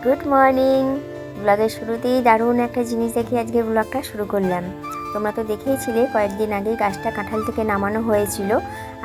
Good morning. ব্লগের শুরুতেই দারুণ একটা জিনিস দেখে আজকে ব্লগটা শুরু করলাম। তোমরা তো দেখেইছিলে কয়েকদিন আগে গাছটা কাঁঠাল থেকে নামানো হয়েছিল।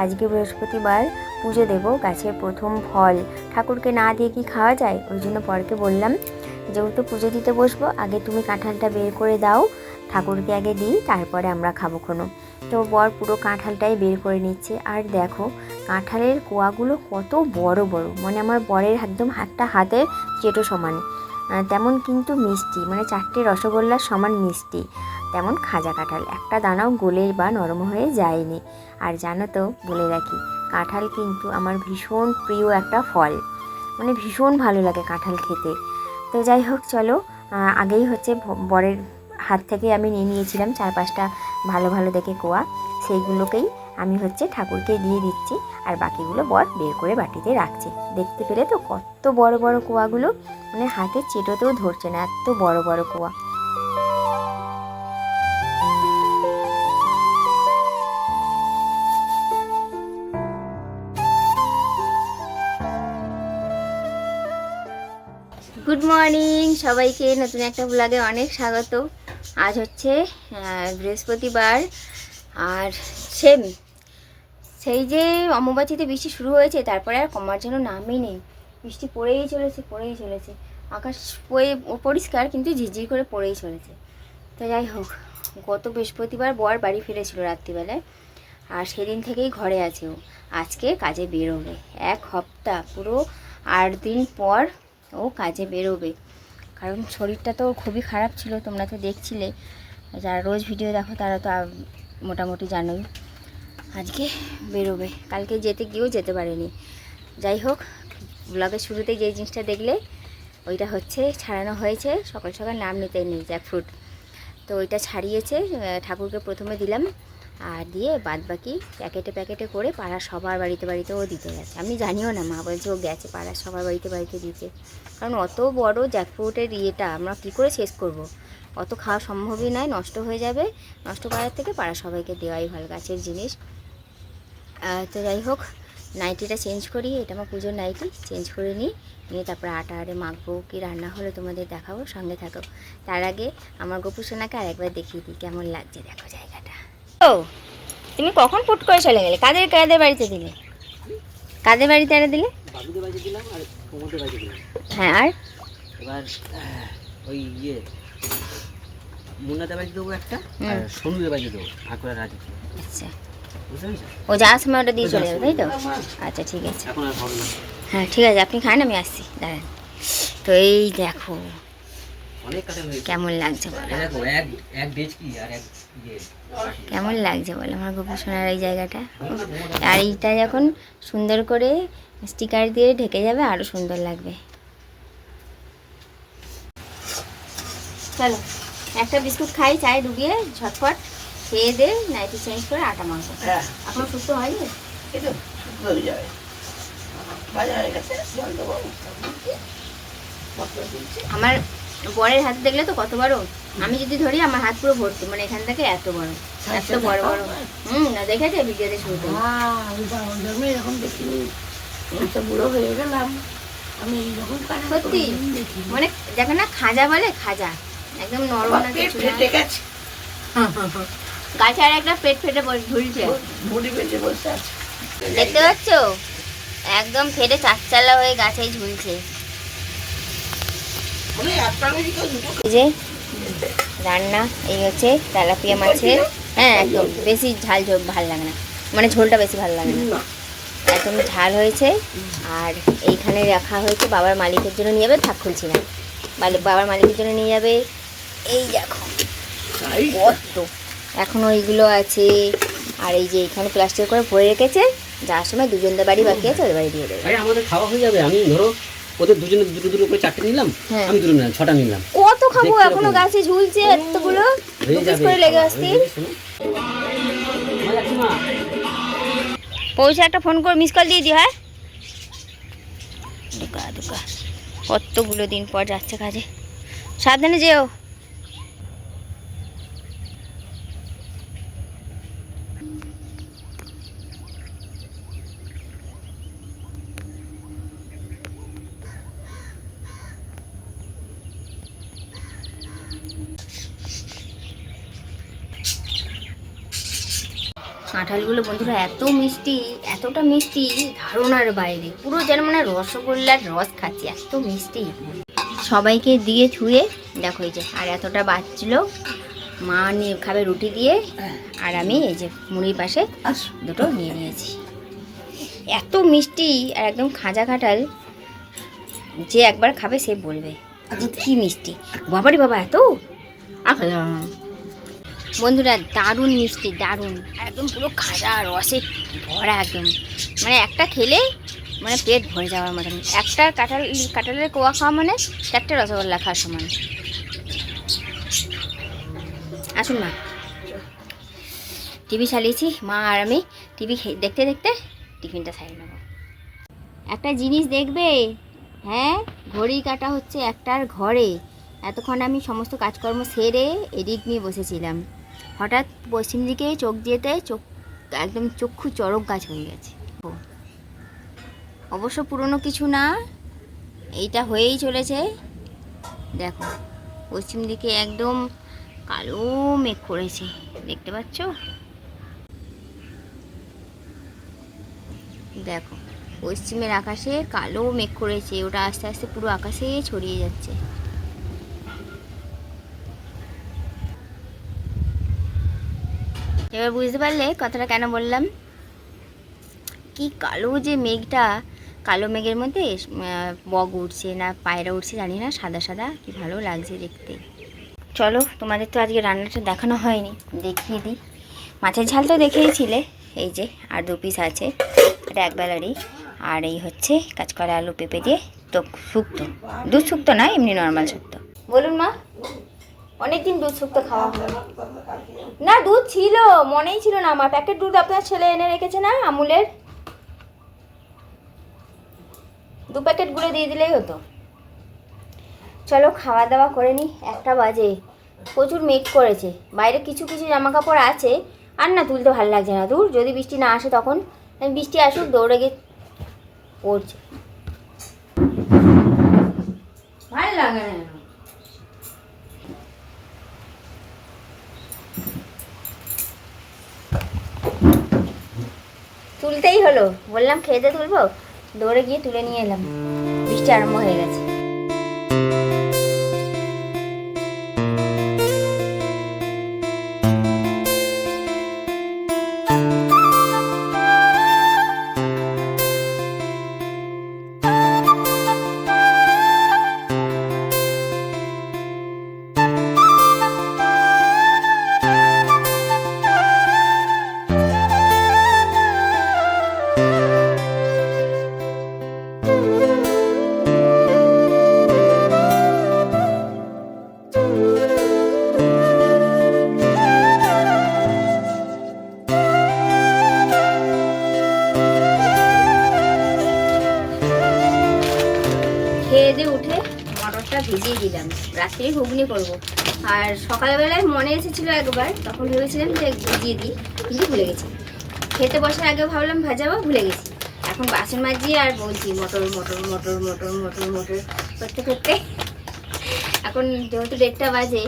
আজকে বৃহস্পতিবার, পুজো দেব, গাছের প্রথম ফল ঠাকুরকে না দিয়ে কি খাওয়া যায়, ওই জন্য পরকে বললাম যেহেতু পুজো দিতে বসবো, আগে তুমি কাঁঠালটা বের করে দাও, ঠাকুরকে আগে দিই, তারপরে আমরা খাবো কোনো। তো বর পুরো কাঁঠালটাই বের করে নিচ্ছে। আর দেখো কাঁঠালের কোয়াগুলো কত বড় বড়, মানে আমার বরের একদম হাতের চেটো সমান, তেমন কিন্তু মিষ্টি, মানে 4টে রসগোল্লার সমান মিষ্টি, তেমন খাজা কাঁঠাল, একটা দানাও গলে বা নরম হয়ে যায়নি। আর জানো তো, বলে রাখি, কাঁঠাল কিন্তু আমার ভীষণ প্রিয় একটা ফল, মানে ভীষণ ভালো লাগে কাঁঠাল খেতে। তো যাই হোক, চলো, আগেই হচ্ছে বরের হাত থেকে আমি নিয়ে নিয়েছিলাম 4-5টা ভালো ভালো দেখে কোয়া, সেইগুলোকেই আমি হচ্ছে ঠাকুরকে দিয়ে দিচ্ছি, আর বাকিগুলো বর বের করে বাটিতে রাখছে। দেখতে পেলে তো কত বড় বড় কোয়াগুলো, মানে হাতে চেটোতেও ধরছে না, এত বড় বড় কোয়া। গুড মর্নিং সবাইকে, নতুন একটা ব্লগে অনেক স্বাগত। আজ হচ্ছে বৃহস্পতিবার, আর সেই যে অমাবস্যাতে বৃষ্টি শুরু হয়েছে, তারপরে আর কমার জন্য নামই নেই, বৃষ্টি পড়েই চলেছে। আকাশ পরিষ্কার, কিন্তু ঝিরঝির করে পড়েই চলেছে। তো যাই হোক, গত বৃহস্পতিবার বর বাড়ি ফিরেছিল রাত্রিবেলায়, আর সেদিন থেকেই ঘরে আছে ও। আজকে কাজে বেরোবে, 1 সপ্তাহ পুরো 8 দিন পর ও কাজে বেরোবে, কারণ শরীরটা তো খুবই খারাপ ছিল, তোমরা তো দেখছিলে, যারা রোজ ভিডিও দেখো তারা তো মোটামুটি জানোই। আজকে বেরোবে, কালকে যেতে গিয়েও যেতে পারেনি। যাই হোক, ব্লগের শুরুতেই যে জিনিসটা দেখলে, ওইটা হচ্ছে ছাড়ানো হয়েছে, সকাল সকাল নাম নিতে নেই, জ্যাকফ্রুট। তো ওইটা ছাড়িয়েছে, ঠাকুরকে প্রথমে দিলাম, আর দিয়ে বাদ বাকি প্যাকেটে করে পাড়ার সবার বাড়িতে ও দিতে গেছে। আমি জানিও না, মা বলছে ও গেছে পাড়ার সবার বাড়িতে দিতে, কারণ অত বড় জ্যাকফ্রুটের ইয়েটা আমরা কী করে শেষ করব, অত খাওয়া সম্ভবই নয়, নষ্ট হয়ে যাবে, নষ্ট করার থেকে পাড়ার সবাইকে দেওয়াই ভালো, গাছের জিনিস। তো যাই হোক, নাইটিটা চেঞ্জ করি, এটা আমার পুজোর নাইটি, চেঞ্জ করে নিয়ে তারপরে আটা মাখবো, কি রান্না হলো তোমাদের দেখাবো, সঙ্গে থাকো। তার আগে আমার গপু সোনাকে আরেকবার দেখিয়ে দিই কেমন লাগছে, দেখো জায়গাটা। ও, তুমি কখন পুট করে চলে গেলে? কাদের বাড়িতে দিলে? কাদের বাড়িতে এনে দিলে? বাবুদের বাড়িতে দিলাম আর প্রমোদের বাড়িতে দিলাম। হ্যাঁ, আর এবার ওই মুন্নাদের বাড়িতে দেবো একটা, আর সোনুদের বাড়িতে দেবো, ভাগ করে রাখি। আচ্ছা, বুঝতে পেরেছো? ও যাওয়ার সময় ওটা দিয়ে চলে যাবে, তাই তো? আচ্ছা, ঠিক আছে। এখন আর হবে না। হ্যাঁ, ঠিক আছে, আপনি খান, আমি আসছি, দাঁড়ান। তো এই দেখো অনেক কাঁঠাল হয়েছে। কেমন লাগছে বলো, দেখো এক ডেচকি আর এক কেমন লাগছে বলো আমার গপু সোনার এই জায়গাটা। আর এইটা যখন সুন্দর করে স্টিকার দিয়ে ঢেকে যাবে, আরও সুন্দর লাগবে। চলো একটা বিস্কুট খাই, চায়ে ডুবিয়ে, ঝটপট খেয়ে দে, নাইটি চেঞ্জ করে আটা মাখবো। এখনো সুস্থ হয়নি, আমার বরের হাত দেখলে তো কত বড়, আমি যদি ধরি আমার হাত পুরো ভর্তি, মানে এখান থেকে এত বড় বড়। না, দেখেছে ভিডিওতে শুরুতে? এখন দেখিনি, বুড়ো হয়ে গেলাম আমি, সত্যি, মানে দেখো না, খাজা বলে, খাজা একদম নরম না, কিছু না। গাছে আর একটা পেট ফেটে ঝুলছে, দেখতে পাচ্ছ, একদম ফেটে চারচালা হয়ে গাছেই ঝুলছে। এই যে রান্না, এই হচ্ছে তেলাপিয়া মাছের, হ্যাঁ একদম বেশি ঝাল ভাল লাগে না, মানে ঝোলটা বেশি ভালো লাগে না, একদম ঝাল হয়েছে। আর এইখানে রাখা হয়েছে, বাবার মালিকের জন্য নিয়ে যাবে, থাক খুলছি না, বাবার মালিকের জন্য নিয়ে যাবে। এই দেখো কত এখনও এইগুলো আছে, আর এই যে এখানে প্লাস্টিক করে ভরে রেখেছে, যাওয়ার সময় দুজনদের বাড়ি বাকি আছে, ওদের বাড়ি দিয়ে দেবে। আমাদের খাওয়া হয়ে যাবে, আমি ধরো ওদের দুজনে দুটো করে 4টে নিলাম, আমি 2 নিলাম, 6টা নিলাম। কত খাবো, এখনো গাছে ঝুলছে এতগুলো, পিস করে লেগে আসছে। পৌঁছে একটা ফোন করে মিস কল দিয়ে দিও। হ্যাঁ, দুকা কতগুলো দিন পর যাচ্ছে কাজে, সাবধানে যেও। কাঁঠালগুলো বন্ধুরা এত মিষ্টি, এতটা মিষ্টি ধারণার বাইরে, পুরো যেন মানে রসগোল্লার রস খাচ্ছি, এত মিষ্টি। সবাইকে দিয়ে ছুঁয়ে দেখো এই যে আর এতটা বাঁচলো, মা নিয়ে খাবে রুটি দিয়ে, আর আমি এই যে মুড়ির পাশে দুটো নিয়ে নিয়েছি। এত মিষ্টি আর একদম খাজা কাঁঠাল, যে একবার খাবে সে বলবে যে কি মিষ্টি, বাবারে বাবা এত। বন্ধুরা দারুণ মিষ্টি, দারুণ, একদম পুরো খাজা রসে ভরা, একদম মানে একটা খেলে মানে পেট ভরে যাওয়ার মতন। একটা কাঁঠালের কোয়া খাওয়া মানে 4টে রসগোল্লা খাওয়ার সমান। আসুন মা, টিভি চালিয়েছি মা আর আমি, টিভি দেখতে দেখতে টিফিনটা সারিয়ে নেব। একটা জিনিস দেখবে, হ্যাঁ ঘড়ি কাটা হচ্ছে 1টার ঘরে। এতক্ষণ আমি সমস্ত কাজকর্ম সেরে এডিট নিয়ে বসেছিলাম, হঠাৎ পশ্চিম দিকে চোখ দিয়েতে চোখ একদম চক্ষু চড়ক গাছ হয়ে গেছে। অবশ্য পুরনো কিছু না, এইটা হয়েই চলেছে। দেখো পশ্চিম দিকে একদম কালো মেঘ করেছে, দেখতে পাচ্ছ? দেখো পশ্চিমের আকাশে কালো মেঘ করেছে, ওটা আস্তে আস্তে পুরো আকাশে ছড়িয়ে যাচ্ছে। এবার বুঝতে পারলে কথাটা কেন বললাম। কি কালো যে মেঘটা, কালো মেঘের মধ্যে বক উঠছে না পায়রা উঠছে জানি না, সাদা সাদা, কি ভালো লাগছে দেখতে। চলো তোমাদের তো আজকে রান্নাটা দেখানো হয়নি, দেখিয়ে দিই। মাছের ঝাল তো দেখিয়েছিলে, এই যে আর 2 পিস আছে, এটা একবেলারই। আর এই হচ্ছে কাঁচকলা আলু পেঁপে দিয়ে তো শুক্তো, দুধ শুক্তো না এমনি নর্মাল শুক্তো। বলুন মা, অনেকদিন দুধ শুক্তো খাওয়া হয় না। দুধ ছিল, মনেই ছিল না আমার, প্যাকেট দুধ আপনার ছেলে এনে রেখেছে না আমুলের, 2 প্যাকেট গুলো দিয়ে দিলেই হতো। চলো খাওয়া দাওয়া করে নি, 1টা বাজে, প্রচুর মেঘ করেছে, বাইরে কিছু কিছু জামা কাপড় আছে, আর না তুলতে ভালো লাগছে না। দূর যদি বৃষ্টি না আসে তখন, বৃষ্টি আসুক দৌড়ে গিয়ে পড়ছে, ভালো লাগে না। তুলতেই হলো, বললাম খেতে তুলবো, দৌড়ে গিয়ে তুলে নিয়ে এলাম, বৃষ্টি আরম্ভ হয়ে গেছে। খেয়ে দিয়ে উঠে মটরটা ভিজিয়ে দিলাম, রাত্রে ঘুগনি করব। আর সকালবেলায় মনে এসেছিলো একবার, তখন ভেবেছিলাম যে ভিজিয়ে দিই, কিন্তু ভুলে গেছি। খেতে বসার আগে ভাবলাম ভাজাবো, ভুলে গেছি। এখন বাসন মাজিয়ে আর বলছি মটর মটর মটর মটর মটর মটর করতে করতে এখন যেহেতু 1:30 বাজে,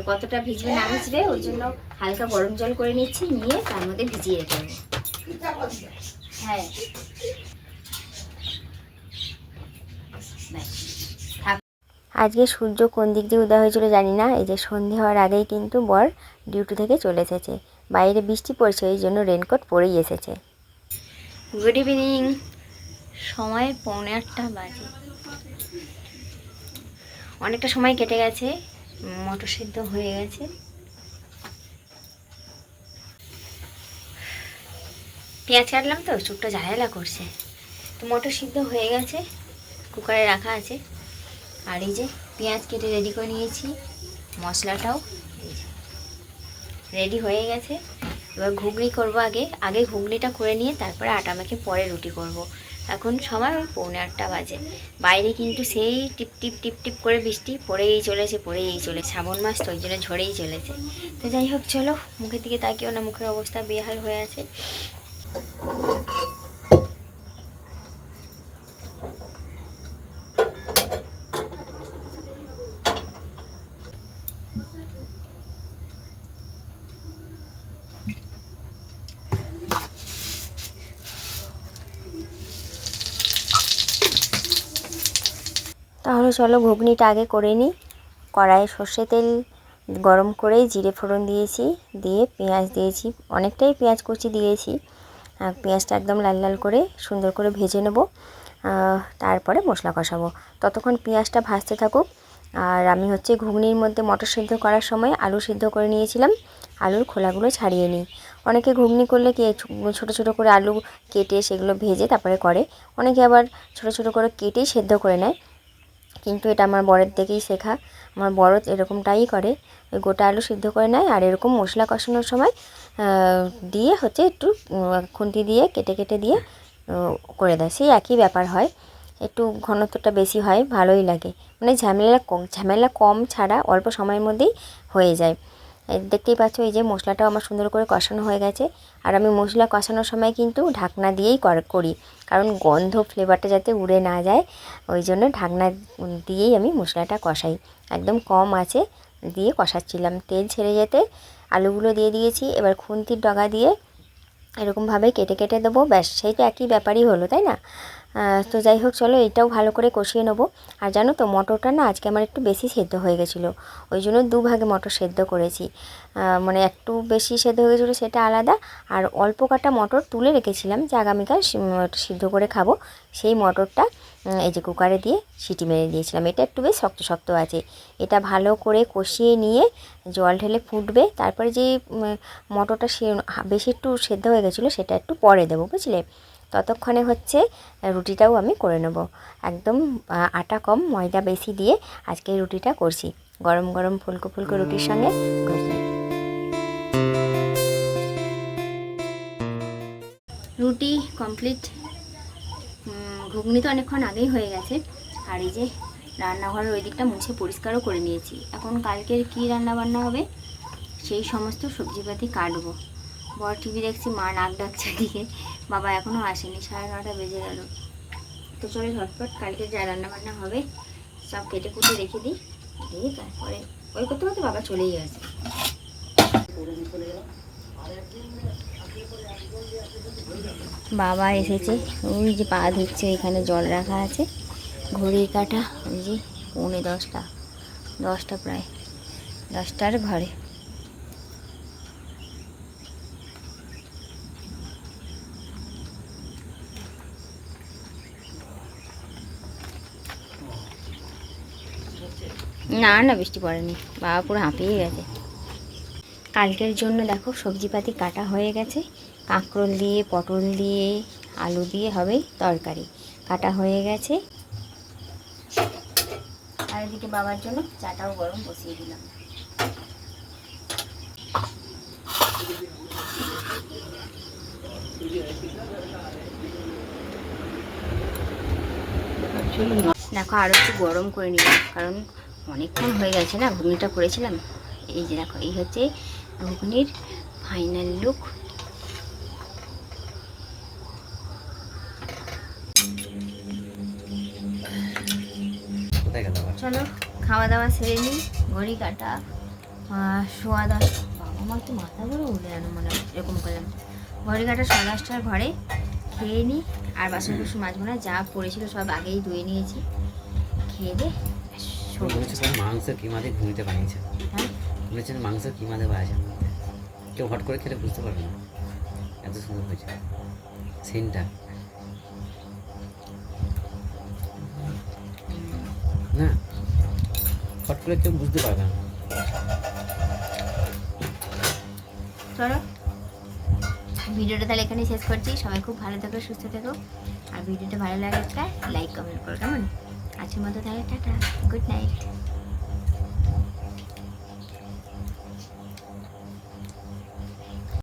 কতটা ভিজবে না ভিজবে ওই জন্য হালকা গরম জল করে নিচ্ছি, নিয়ে তার মধ্যে ভিজিয়ে রেখে দেবো। হ্যাঁ আজকে সূর্য কোন দিক দিয়ে উদয় হয়েছিল জানি না, এই যে সন্ধে হওয়ার আগেই কিন্তু বর ডিউটি থেকে চলে এসেছে। বাইরে বৃষ্টি পড়ছে, এই জন্য রেনকোট পরেই এসেছে। গুড ইভিনিং, সময় 7:45 বাজে, অনেকটা সময় কেটে গেছে, মটর সিদ্ধ হয়ে গেছে। পেঁয়াজ কাটলাম তো চুপটা ঝালাঝালা করছে, তো মটর সিদ্ধ হয়ে গেছে, কুকারে রাখা আছে। আর এই যে পেঁয়াজ কেটে রেডি করে নিয়েছি, মশলাটাও রেডি হয়ে গেছে। এবার ঘুগনি করব, আগে ঘুগনিটা করে নিয়ে তারপরে আটা মেখে পরে রুটি করব। এখন সময় ওই 7:45 বাজে, বাইরে কিন্তু সেই টিপ টিপ টিপ টিপ করে বৃষ্টি পড়েই চলেছে। শ্রাবণ মাস তো ওই জন্য ঝরেই চলেছে। তো যাই হোক চলো, মুখের দিকে তাকিও না, মুখের অবস্থা বেহাল হয়ে আছে। চলো ঘুগনিটা আগে করে নিই। কড়াইয়ে সর্ষে তেল গরম করে জিরে ফোড়ন দিয়েছি, দিয়ে পেঁয়াজ দিয়েছি, অনেকটাই পেঁয়াজ কুচি দিয়েছি। পেঁয়াজটা একদম লাল লাল করে সুন্দর করে ভেজে নেব, তারপরে মশলা কষাবো। ততক্ষণ পেঁয়াজটা ভাজতে থাকুক। আর আমি হচ্ছে ঘুগনির মধ্যে মটর সিদ্ধ করার সময় আলু সিদ্ধ করে নিয়েছিলাম, আলুর খোলাগুলো ছাড়িয়ে নিই। অনেকে ঘুগনি করলে কি ছোটো ছোটো করে আলু কেটে সেগুলো ভেজে তারপরে করে, অনেকে আবার ছোটো ছোটো করে কেটেই সেদ্ধ করে নেয়। কিন্তু এটা আমার বরের দেখেই শেখা, আমার বড় এরকমটাই করে, ওই গোটা আলু সিদ্ধ করে নেয় আর এরকম মশলা কষানোর সময় দিয়ে হচ্ছে একটু খুন্তি দিয়ে কেটে কেটে দিয়ে করে দেয়। সেই একই ব্যাপার হয়, একটু ঘনত্বটা বেশি হয়, ভালোই লাগে, মানে ঝামেলা কম ছাড়া অল্প সময়ের মধ্যেই হয়ে যায়। দেখতেই পাচ্ছ এই যে মশলাটাও আমার সুন্দর করে কষানো হয়ে গেছে। আর আমি মশলা কষানোর সময় কিন্তু ঢাকনা দিয়েই করি, কারণ গন্ধ ফ্লেভারটা যাতে উড়ে না যায়, ওই জন্য ঢাকনা দিয়েই আমি মশলাটা কষাই। একদম কম আছে দিয়ে কষাচ্ছিলাম, তেল ছেড়ে যেতে আলুগুলো দিয়ে দিয়েছি। এবার খুন্তির ডগা দিয়ে এরকমভাবে কেটে কেটে দেবো, ব্যাস সেই তো একই ব্যাপারই হলো, তাই না? তো যাই হোক, চলো এটাও ভালো করে কষিয়ে নেবো। আর জানো তো মটরটা না আজকে আমার একটু বেশি সেদ্ধ হয়ে গেছিলো, ওই জন্য দুভাগে মটর সেদ্ধ করেছি। মানে একটু বেশি সেদ্ধ হয়ে গেছিলো সেটা আলাদা, আর অল্প কাটা মটর তুলে রেখেছিলাম যে আগামীকাল সিদ্ধ করে খাবো, সেই মটরটা এই যে কুকারে দিয়ে সিটি মেরে দিয়েছিলাম। এটা একটু বেশ শক্ত শক্ত আছে, এটা ভালো করে কষিয়ে নিয়ে জল ঢেলে ফুটবে, তারপরে যে মটরটা বেশি একটু সেদ্ধ হয়ে গেছিলো সেটা একটু পরে দেবো, বুঝলে? ততক্ষণে হচ্ছে রুটিটাও আমি করে নেব। একদম আটা কম ময়দা বেশি দিয়ে আজকে রুটিটা করছি, গরম গরম ফুলকো ফুলকো রুটির সঙ্গে ঘুগনি। রুটি কমপ্লিট, ঘুগনি তো অনেকক্ষণ আগেই হয়ে গেছে। আর এই যে রান্নাঘরের ওই দিকটা মুছে পরিষ্কারও করে নিয়েছি। এখন কালকের কী রান্নাবান্না হবে সেই সমস্ত সবজিপাতি কাটবো। বড় টিভি দেখছি, মা নাক ডাকছে দিকে, বাবা এখনও আসেনি, 9:30 বেজে গেল। তো চলে ঝটপট কালকে যা রান্নাবান্না হবে সব কেটে কুটে রেখে দিই, দিয়ে তারপরে ওই করতে করতে বাবা চলেই গেছে। বাবা এসেছে, ওই যে পা ধুচ্ছে, এখানে জল রাখা আছে, ঘড়ির কাঁটা ওই যে 9:45, প্রায় 10টার ঘরে। না না বৃষ্টি পড়েনি, বাবা পুরো হাঁপিয়ে গেছে। কালকের জন্য দেখো সবজিপাতি কাটা হয়ে গেছে, কাঁকরোল দিয়ে পটল দিয়ে আলু দিয়ে হবে তরকারি, কাটা হয়ে গেছে। আর এদিকে বাবার জন্য চাটাও গরম বসিয়ে দিলাম। দেখো আরও একটু গরম করে নিলাম, কারণ অনেকক্ষণ হয়ে গেছে না ঘুগনিটা করেছিলাম। এই যে দেখো, এই হচ্ছে ঘুগনির ফাইনাল লুক। চলো খাওয়া দাওয়া সেরে নিই, ঘড়ি কাটা 10:15। বাবা আমার তো মাথা ঘুরে উঠে যেন মনে হয় এরকম করলাম। ঘড়ি কাটা 10:30টার ঘরে খেয়ে নিই, আর বাসন কুসন মাজবো না, যা পড়েছিল সব আগেই ধুয়ে নিয়েছি। খেয়ে দে মাংসের কিমা দিয়ে ঘুমিতে বানিয়েছে, হ্যাঁ বলেছেন মাংসের কিমা দেওয়া আছে, কেউ হট করে খেলে বুঝতে পারবে না, এত সুন্দর হয়েছে সিনটা। না হট করে কেউ বুঝতে পারবে না। চলো ভিডিওটা তাহলে এখানেই শেষ করছি। সবাই খুব ভালো থেকো, সুস্থ থেকো, আর ভিডিওটা ভালো লাগে একটা লাইক কমেন্ট করো, কেমন? আজকের মতো তাহলে টাটা, গুড নাইট।